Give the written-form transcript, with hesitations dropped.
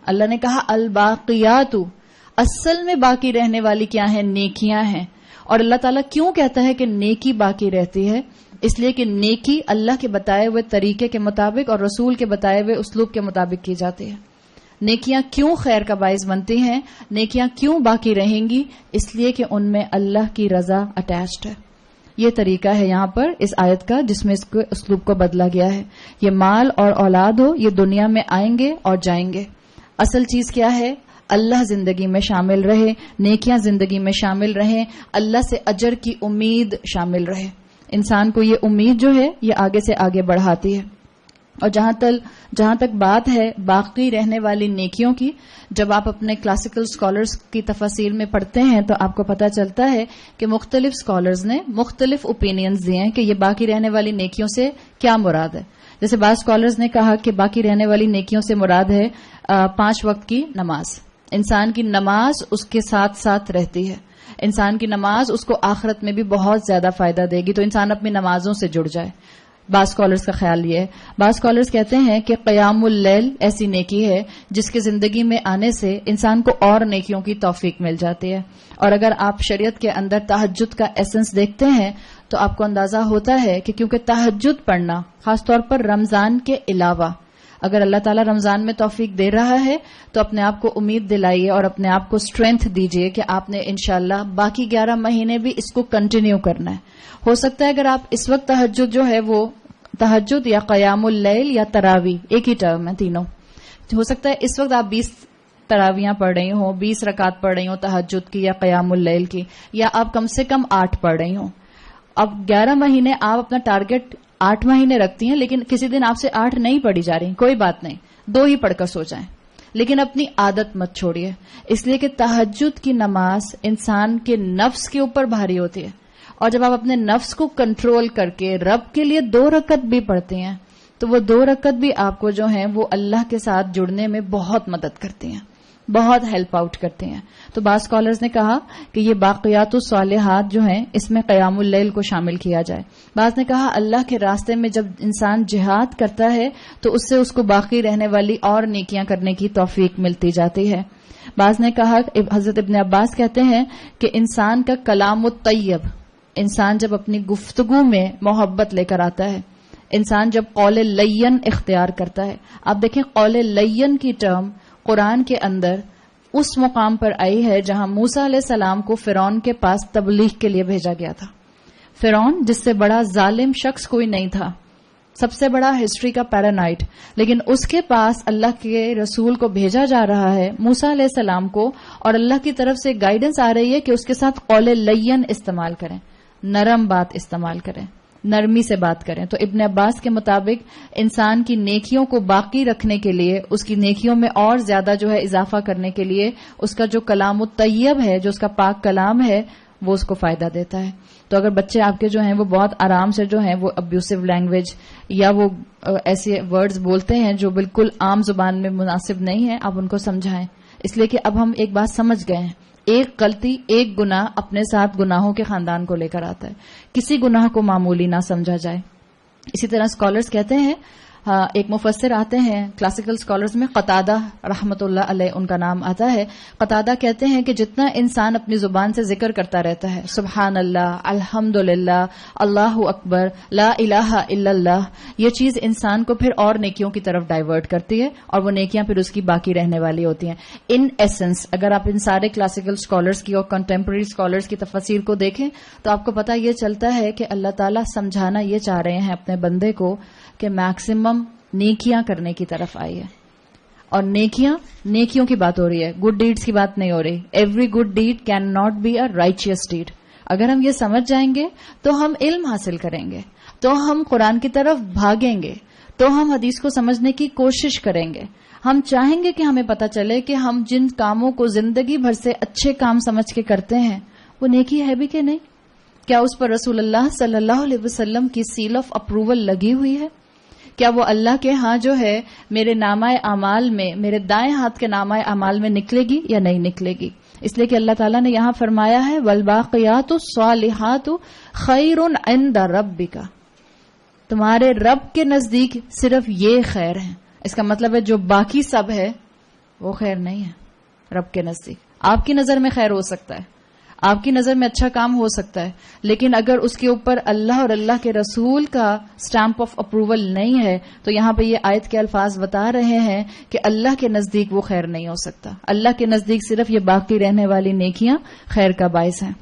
اللہ نے کہا الباقیات، اصل میں باقی رہنے والی کیا ہیں؟ نیکیاں ہیں. اور اللہ تعالیٰ کیوں کہتا ہے کہ نیکی باقی رہتی ہے؟ اس لیے کہ نیکی اللہ کے بتائے ہوئے طریقے کے مطابق اور رسول کے بتائے ہوئے اسلوب کے مطابق کی جاتی ہے. نیکیاں کیوں خیر کا باعث بنتی ہیں؟ نیکیاں کیوں باقی رہیں گی؟ اس لیے کہ ان میں اللہ کی رضا اٹیچڈ ہے. یہ طریقہ ہے یہاں پر اس آیت کا جس میں اس کے اسلوب کو بدلا گیا ہے. یہ مال اور اولاد ہو، یہ دنیا میں آئیں گے اور جائیں گے. اصل چیز کیا ہے؟ اللہ زندگی میں شامل رہے، نیکیاں زندگی میں شامل رہیں، اللہ سے اجر کی امید شامل رہے. انسان کو یہ امید جو ہے یہ آگے سے آگے بڑھاتی ہے. اور جہاں تک بات ہے باقی رہنے والی نیکیوں کی، جب آپ اپنے کلاسیکل اسکالرز کی تفاسیر میں پڑھتے ہیں تو آپ کو پتہ چلتا ہے کہ مختلف اسکالرز نے مختلف اوپینینز دیے ہیں کہ یہ باقی رہنے والی نیکیوں سے کیا مراد ہے. جیسے بعض اسکالرز نے کہا کہ باقی رہنے والی نیکیوں سے مراد ہے 5 وقت کی نماز. انسان کی نماز اس کے ساتھ ساتھ رہتی ہے، انسان کی نماز اس کو آخرت میں بھی بہت زیادہ فائدہ دے گی، تو انسان اپنی نمازوں سے جڑ جائے. بعض اسکالرز کا خیال یہ ہے. بعض اسکالرز کہتے ہیں کہ قیام اللیل ایسی نیکی ہے جس کے زندگی میں آنے سے انسان کو اور نیکیوں کی توفیق مل جاتی ہے. اور اگر آپ شریعت کے اندر تہجد کا ایسنس دیکھتے ہیں تو آپ کو اندازہ ہوتا ہے کہ کیونکہ تہجد پڑھنا خاص طور پر رمضان کے علاوہ، اگر اللہ تعالیٰ رمضان میں توفیق دے رہا ہے تو اپنے آپ کو امید دلائیے اور اپنے آپ کو اسٹرینتھ دیجیے کہ آپ نے انشاءاللہ باقی 11 مہینے بھی اس کو کنٹینیو کرنا ہے. ہو سکتا ہے اگر آپ اس وقت تہجد جو ہے وہ تہجد یا قیام اللیل یا تراوی ایک ہی ٹرم ہے تینوں، ہو سکتا ہے اس وقت آپ 20 تراویاں پڑھ رہی ہوں، 20 رکعت پڑھ رہی ہوں تہجد کی یا قیام اللیل کی، یا آپ کم سے کم 8 پڑھ رہی ہوں. اب 11 مہینے آپ اپنا ٹارگٹ 8 مہینے رکھتی ہیں، لیکن کسی دن آپ سے 8 نہیں پڑھی جا رہی، کوئی بات نہیں، 2 ہی پڑھ کر سو جائیں، لیکن اپنی عادت مت چھوڑیے. اس لیے کہ تہجد کی نماز انسان کے نفس کے اوپر بھاری ہوتی ہے، اور جب آپ اپنے نفس کو کنٹرول کر کے رب کے لیے 2 رکعت بھی پڑھتے ہیں تو وہ 2 رکعت بھی آپ کو جو ہیں وہ اللہ کے ساتھ جڑنے میں بہت مدد کرتی ہیں، بہت ہیلپ آؤٹ کرتے ہیں. تو بعض اسکالرز نے کہا کہ یہ باقیات الصالحات جو ہیں اس میں قیام اللیل کو شامل کیا جائے. بعض نے کہا اللہ کے راستے میں جب انسان جہاد کرتا ہے تو اس سے اس کو باقی رہنے والی اور نیکیاں کرنے کی توفیق ملتی جاتی ہے. بعض نے کہا حضرت ابن عباس کہتے ہیں کہ انسان کا کلام الطیب، انسان جب اپنی گفتگو میں محبت لے کر آتا ہے، انسان جب قول لین اختیار کرتا ہے. آپ دیکھیں قول لین کی ٹرم قرآن کے اندر اس مقام پر آئی ہے جہاں موسیٰ علیہ السلام کو فرعون کے پاس تبلیغ کے لیے بھیجا گیا تھا. فرعون جس سے بڑا ظالم شخص کوئی نہیں تھا، سب سے بڑا ہسٹری کا پیرانائٹ، لیکن اس کے پاس اللہ کے رسول کو بھیجا جا رہا ہے موسیٰ علیہ السلام کو، اور اللہ کی طرف سے گائیڈنس آ رہی ہے کہ اس کے ساتھ قول لین استعمال کریں، نرم بات استعمال کریں، نرمی سے بات کریں. تو ابن عباس کے مطابق انسان کی نیکیوں کو باقی رکھنے کے لیے، اس کی نیکیوں میں اور زیادہ جو ہے اضافہ کرنے کے لیے اس کا جو کلام الطیب ہے، جو اس کا پاک کلام ہے، وہ اس کو فائدہ دیتا ہے. تو اگر بچے آپ کے جو ہیں وہ بہت آرام سے جو ہیں وہ ابیوسو لینگویج یا وہ ایسے ورڈز بولتے ہیں جو بالکل عام زبان میں مناسب نہیں ہیں، آپ ان کو سمجھائیں. اس لیے کہ اب ہم ایک بات سمجھ گئے ہیں، ایک غلطی، ایک گناہ اپنے ساتھ گناہوں کے خاندان کو لے کر آتا ہے. کسی گناہ کو معمولی نہ سمجھا جائے. اسی طرح اسکالرز کہتے ہیں، ایک مفسر آتے ہیں کلاسیکل اسکالرز میں، قتادہ رحمت اللہ علیہ ان کا نام آتا ہے. قتادہ کہتے ہیں کہ جتنا انسان اپنی زبان سے ذکر کرتا رہتا ہے، سبحان اللہ، الحمدللہ، اللہ اکبر، لا الہ الا اللہ، یہ چیز انسان کو پھر اور نیکیوں کی طرف ڈائیورٹ کرتی ہے، اور وہ نیکیاں پھر اس کی باقی رہنے والی ہوتی ہیں. ان ایسنس اگر آپ ان سارے کلاسیکل اسکالرز کی اور کنٹمپرری اسکالرز کی تفسیر کو دیکھیں تو آپ کو پتہ یہ چلتا ہے کہ اللہ تعالیٰ سمجھانا یہ چاہ رہے ہیں اپنے بندے کو کہ میکسیمم نیکیاں کرنے کی طرف آئی ہے. اور نیکیوں کی بات ہو رہی ہے، گڈ ڈیڈز کی بات نہیں ہو رہی. Every good deed can not be a righteous deed. اگر ہم یہ سمجھ جائیں گے تو ہم علم حاصل کریں گے، تو ہم قرآن کی طرف بھاگیں گے، تو ہم حدیث کو سمجھنے کی کوشش کریں گے. ہم چاہیں گے کہ ہمیں پتہ چلے کہ ہم جن کاموں کو زندگی بھر سے اچھے کام سمجھ کے کرتے ہیں وہ نیکی ہے بھی کہ نہیں. کیا اس پر رسول اللہ صلی اللہ علیہ وسلم کی سیل آف اپروول لگی ہوئی ہے؟ کیا وہ اللہ کے ہاں جو ہے میرے نامہ اعمال میں، میرے دائیں ہاتھ کے نامہ اعمال میں نکلے گی یا نہیں نکلے گی؟ اس لیے کہ اللہ تعالیٰ نے یہاں فرمایا ہے والباقیات الصالحات خیر عند ربک، تمہارے رب کے نزدیک صرف یہ خیر ہے. اس کا مطلب ہے جو باقی سب ہے وہ خیر نہیں ہے رب کے نزدیک. آپ کی نظر میں خیر ہو سکتا ہے, آپ کی نظر میں اچھا کام ہو سکتا ہے, لیکن اگر اس کے اوپر اللہ اور اللہ کے رسول کا سٹیمپ آف اپروول نہیں ہے تو یہاں پہ یہ آیت کے الفاظ بتا رہے ہیں کہ اللہ کے نزدیک وہ خیر نہیں ہو سکتا. اللہ کے نزدیک صرف یہ باقی رہنے والی نیکیاں خیر کا باعث ہیں.